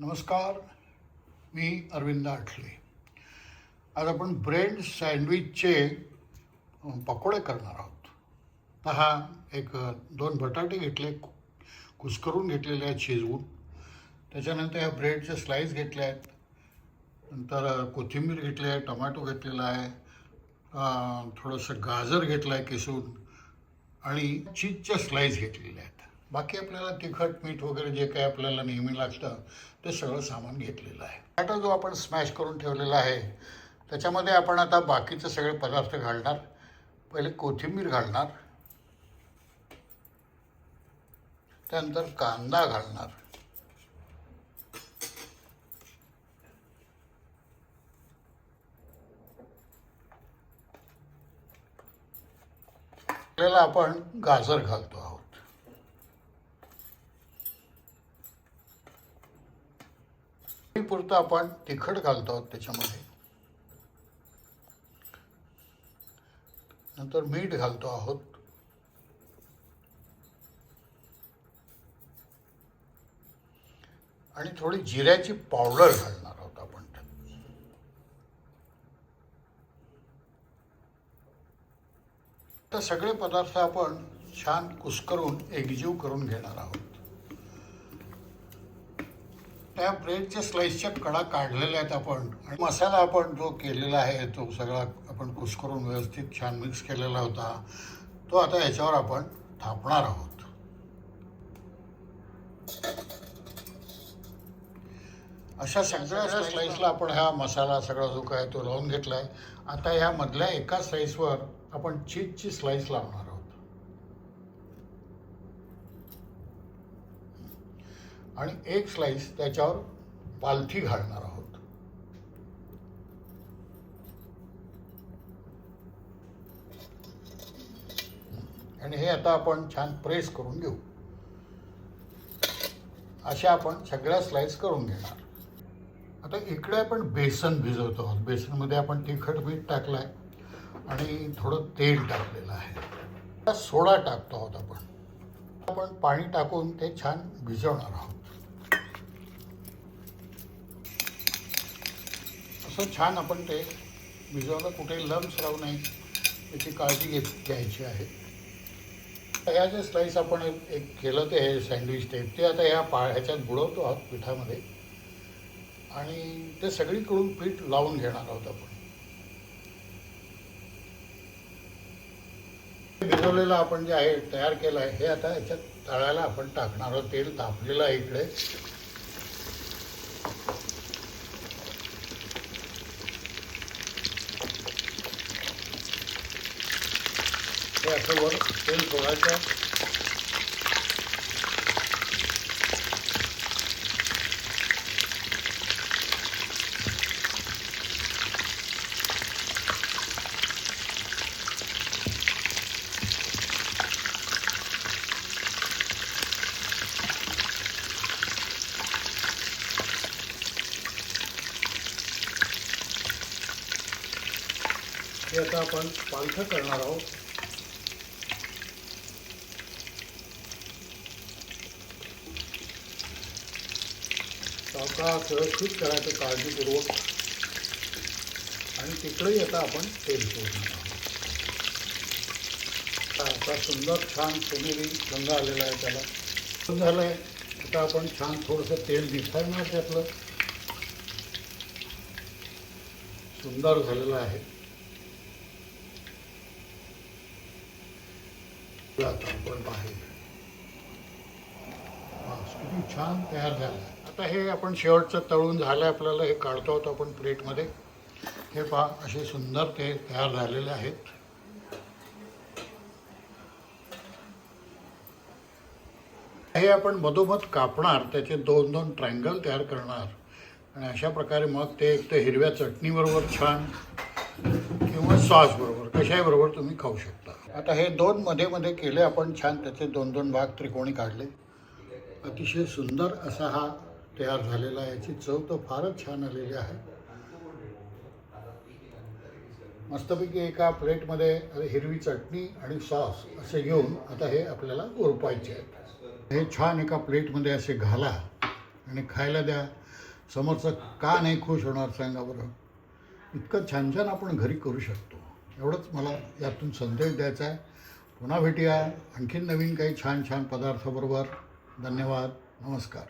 नमस्कार, मी अरविंद आठले. आज आपण ब्रेड सँडविचचे पकोडे करणार आहोत. तर हा एक 2 बटाटे घेतले, कुस्करून घेतलेले आहेत शिजवून. त्याच्यानंतर ह्या ब्रेडचे स्लाईस घेतले आहेत. नंतर कोथिंबीर घेतली आहे, टोमॅटो घेतलेला आहे, थोडंसं गाजर घेतलं आहे किसून आणि चीजच्या स्लाईस घेतलेल्या आहेत. बाकी आपल्याला तिखट मीठ वगैरे जे काही आपल्याला नेहमी लागतं ते सगळं सामान घेतलेलं आहे. बटाटा जो आपण स्मॅश करून ठेवलेला आहे त्याच्यामध्ये आपण आता बाकीचे सगळे पदार्थ घालणार. पहिले कोथिंबीर घालणार, त्यानंतर कांदा घालणार, आपल्याला आपण गाजर घालतो आहोत. पुरतं आपण तिखट घालतो आहोत त्याच्यामध्ये. नंतर मीठ घालतो आहोत. आणि थोडी जिऱ्याची पावडर घालणार आहोत आपण. तर सगळे पदार्थ आपण छान कुस्करून एकजीव करून घेणार आहोत. त्या ब्रेडच्या स्लाईसच्या कडा काढलेल्या आहेत आपण. आणि मसाला आपण जो केलेला आहे तो सगळा आपण कुस्करून व्यवस्थित छान मिक्स केलेला होता तो आता याच्यावर आपण थापणार आहोत. अशा सगळ्या स्लाईसला आपण हा मसाला सगळा जो काय तो लावून घेतला आहे. आता ह्या मधल्या एका स्लाईसवर आपण चीजची स्लाईस लावणार आहोत. आणि एक स्लाईस त्याच्यावर पालथी घालणार आहोत. आणि हे आता आपण छान प्रेस करून घेऊ. अशा आपण सगळ्या स्लाईस करून घेणार. आता इकडे आपण बेसन भिजवतो आहोत. बेसनमध्ये आपण तिखट मीठ टाकलं आहे आणि थोडं तेल टाकलेलं आहे. आता सोडा टाकतो आहोत आपण पाणी टाकून ते छान भिजवणार आहोत. असं छान आपण ते भिजवलं, कुठे लम्स राहू नये याची काळजी घ्यायची आहे. ह्या जे स्लाईस आपण एक केलं ते हे सँडविच ते आता ह्याच्यात बुडवतो आहोत पिठामध्ये आणि ते सगळीकडून पीठ लावून घेणार आहोत आपण. भिजवलेलं आपण जे आहे तयार केलं आहे हे आता याच्यात तळायला आपण टाकणार आहोत. तेल तापलेलं आहे इकडे. हे असं वर तेल सोडायचं. हे आता आपण पालथं करणार आहोत. सावकाश व्यवस्थित करायचं काळजीपूर्वक. आणि तिकडेही आता आपण तेल सोडणार आहोत. आता सुंदर छान सोनेरी रंग आलेला आहे त्याला. झालं आहे. आता आपण छान थोडंसं तेल निथळणार त्यातलं. सुंदर झालेलं आहे. आता आपण बाहेर किती छान तयार झालं. आता हे आपण शेवटचं तळून झालं आपल्याला. हे काढतो आहोत आपण प्लेटमध्ये. हे पहा असे सुंदर ते तयार झालेले आहेत. हे आपण मधोमध कापणार, त्याचे 2-2 ट्रायंगल तयार करणार आणि अशा प्रकारे मग ते एक तर हिरव्या चटणीबरोबर छान किंवा सॉस बरोबर कशाही बरोबर तुम्ही खाऊ शकता. आता हे 2 मध्ये केले आपण छान. त्याचे 2-2 भाग त्रिकोणी काढले. अतिशय सुंदर असा हा तयार झालेला आहे. याची चव तर फारच छान आलेली आहे. मस्तपैकी एका प्लेटमध्ये हिरवी चटणी आणि सॉस असे घेऊन आता हे आपल्याला उरपायचे आहेत. हे छान एका प्लेटमध्ये असे घाला आणि खायला द्या. समोरचा का नाही खुश होणार सांगा बरं. इतकं छान छान आपण घरी करू शकतो. एवढंच मला यातून संदेश द्यायचा आहे. पुन्हा भेटूया आणखीन नवीन काही छान छान पदार्थाबरोबर. धन्यवाद. नमस्कार.